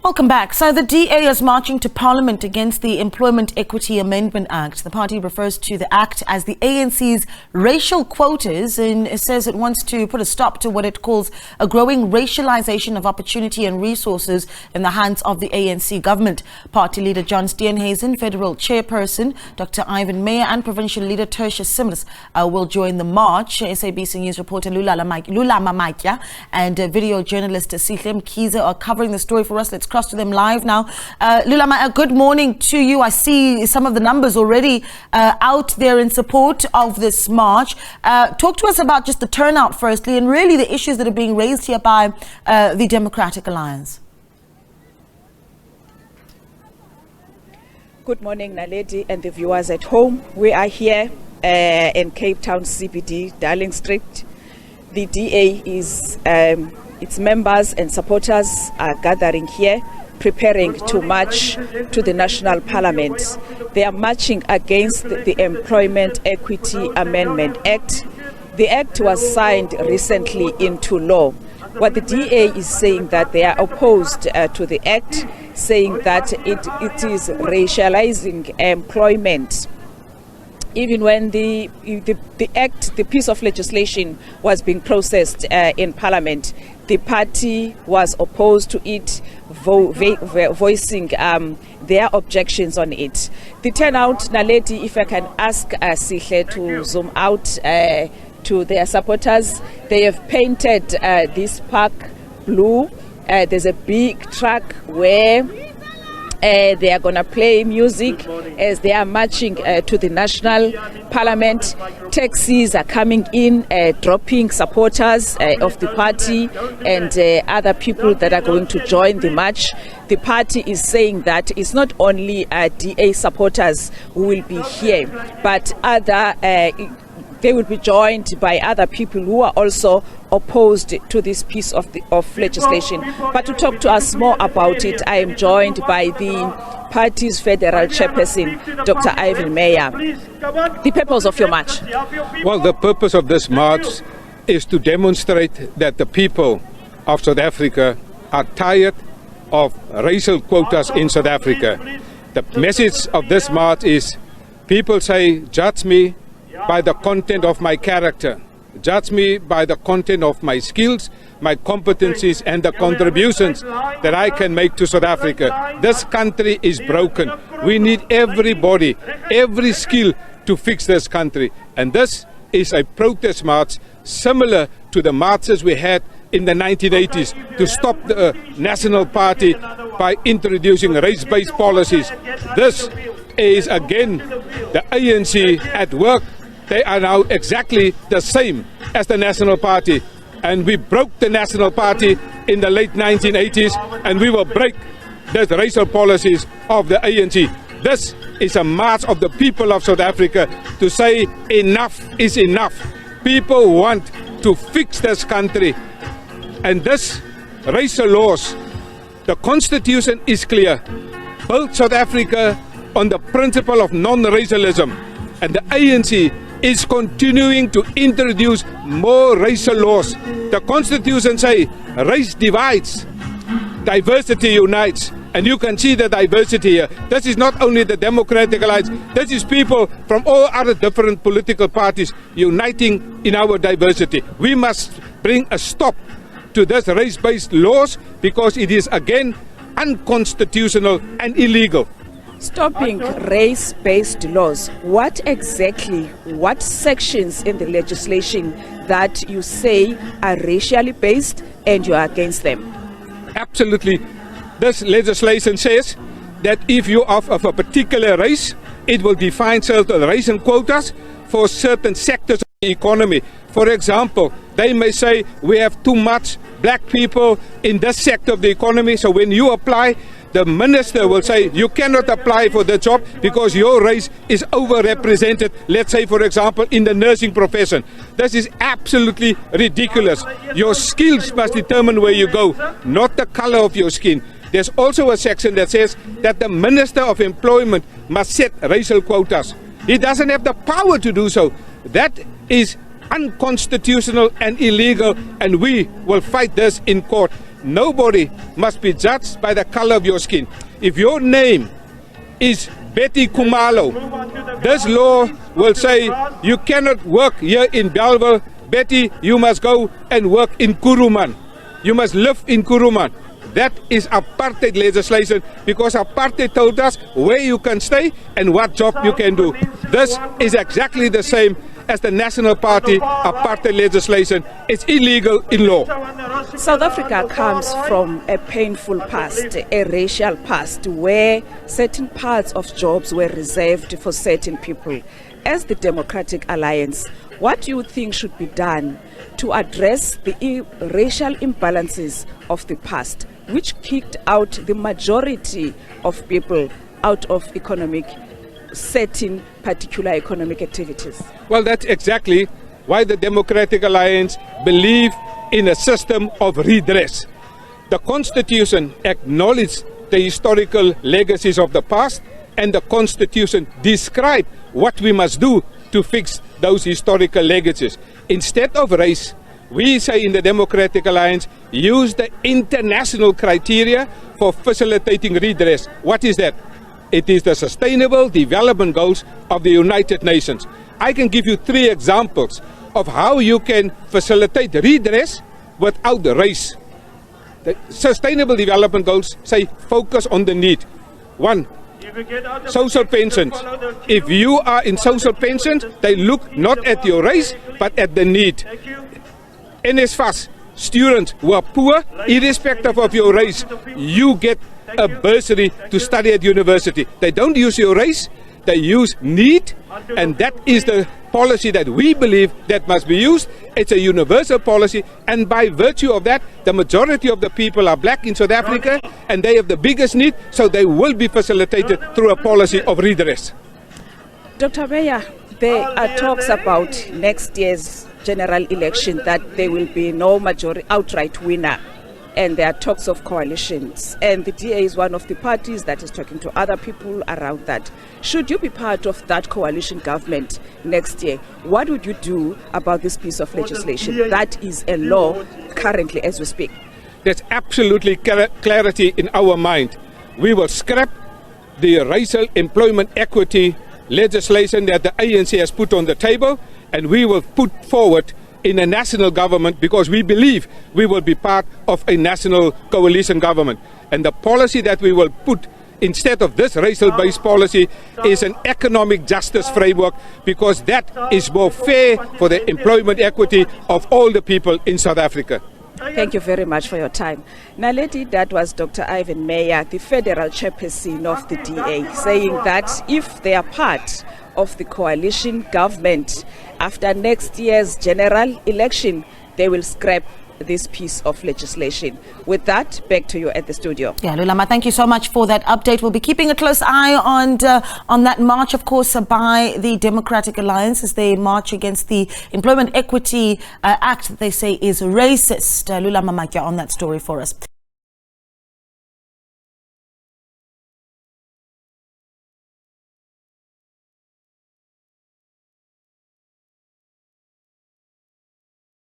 Welcome back. So the DA is marching to Parliament against the Employment Equity Amendment Act. The party refers to the act as the ANC's racial quotas and it says it wants to put a stop to what it calls a growing racialization of opportunity and resources in the hands of the ANC government. Party leader John Steenhuisen, federal chairperson Dr. Ivan Meyer and provincial leader Tertuis Simmers will join the march. SABC News reporter Lulama Matya and video journalist Sihle Mkhize are covering the story for us. Let's cross to them live now. Lulama, good morning to you. I see some of the numbers already out there in support of this march. Talk to us about just the turnout firstly and really the issues that are being raised here by the Democratic Alliance. Good morning, Naledi and the viewers at home. We are here in Cape Town CBD, Darling Street. The DA is its members and supporters are gathering here, preparing to march to the National Parliament. They are marching against the Employment Equity Amendment Act. The act was signed recently into law. What the DA is saying that they are opposed to the act, saying that it is racializing employment. Even when the act, the piece of legislation was being processed in Parliament, the party was opposed to it, voicing their objections on it. The turnout, Naledi, if I can ask Sihle to zoom out to their supporters, they have painted this park blue. There's a big truck where they are going to play music as they are marching to the National Parliament. Taxis are coming in, dropping supporters of the party and other people that are going to join the march. The party is saying that it's not only DA supporters who will be here, but they will be joined by other people who are also opposed to this piece of legislation. But to talk to us more about it, I am joined by the party's federal chairperson, Dr. Ivan Meyer. The purpose of your march? Well, the purpose of this march is to demonstrate that the people of South Africa are tired of racial quotas in South Africa. The message of this march is people say, judge me by the content of my character. Judge me by the content of my skills, my competencies and the contributions that I can make to South Africa. This country is broken. We need everybody, every skill to fix this country. And this is a protest march similar to the marches we had in the 1980s to stop the National Party by introducing race-based policies. This is again the ANC at work. They are now exactly the same as the National Party. And we broke the National Party in the late 1980s, and we will break the racial policies of the ANC. This is a march of the people of South Africa to say enough is enough. People want to fix this country. And this racial laws, the Constitution is clear. Build South Africa on the principle of non-racialism. And the ANC is continuing to introduce more racial laws. The Constitution says race divides, diversity unites. And you can see the diversity here. This is not only the Democratic Alliance, this is people from all other different political parties uniting in our diversity. We must bring a stop to this race-based laws because it is again unconstitutional and illegal. Stopping race-based laws, what sections in the legislation that you say are racially based and you are against them? Absolutely. This legislation says that if you are of a particular race, it will define certain racial quotas for certain sectors of the economy. For example, they may say we have too much black people in this sector of the economy, so when you apply, the minister will say you cannot apply for the job because your race is overrepresented, let's say for example in the nursing profession. This is absolutely ridiculous. Your skills must determine where you go, not the color of your skin. There's also a section that says that the Minister of Employment must set racial quotas. He doesn't have the power to do so. That is unconstitutional and illegal, and we will fight this in court. nobody must be judged by the color of your skin. If your name is Betty Kumalo, this law will say you cannot work here in Bellville. Betty, you must go and work in Kuruman. You must live in Kuruman. That is apartheid legislation, because apartheid told us where you can stay and what job you can do. This is exactly the same as the National Party apartheid legislation. It's illegal in law. South Africa comes from a painful past, a racial past, where certain parts of jobs were reserved for certain people. As the Democratic Alliance, what do you think should be done to address the racial imbalances of the past, which kicked out the majority of people out of certain particular economic activities? Well, that's exactly why the Democratic Alliance believe in a system of redress. The Constitution acknowledged the historical legacies of the past, and the Constitution describes what we must do to fix those historical legacies. Instead of race, we say in the Democratic Alliance, use the international criteria for facilitating redress. What is that? It is the Sustainable Development Goals of the United Nations. I can give you 3 examples of how you can facilitate redress without the race. The Sustainable Development Goals say focus on the need. 1, social pensions. If you are in social pensions, they look not at your race, but at the need. NSFAS, students who are poor, irrespective of your race, you get a bursary to study at university. They don't use your race, they use need, and that is the policy that we believe that must be used. It's a universal policy, and by virtue of that, the majority of the people are black in South Africa, and they have the biggest need, so they will be facilitated through a policy of redress. Dr. Meyer, there are talks about next year's general election that there will be no majority outright winner, and there are talks of coalitions, and the DA is one of the parties that is talking to other people around that. Should you be part of that coalition government next year, what would you do about this piece of legislation that is a law currently as we speak? There's absolutely clarity in our mind. We will scrap the racial employment equity legislation that the ANC has put on the table, and we will put forward in a national government, because we believe we will be part of a national coalition government. And the policy that we will put instead of this racial-based policy is an economic justice framework, because that is more fair for the employment equity of all the people in South Africa. Thank you very much for your time. Naledi, that was Dr. Ivan Meyer, the federal chairperson of the DA, saying that if they are part of the coalition government after next year's general election, they will scrap this piece of legislation. With that, back to you at the studio. Yeah, Lulama, thank you so much for that update. We'll be keeping a close eye on that march, of course, by the Democratic Alliance as they march against the Employment Equity Act that they say is racist. Lulama Matya on that story for us.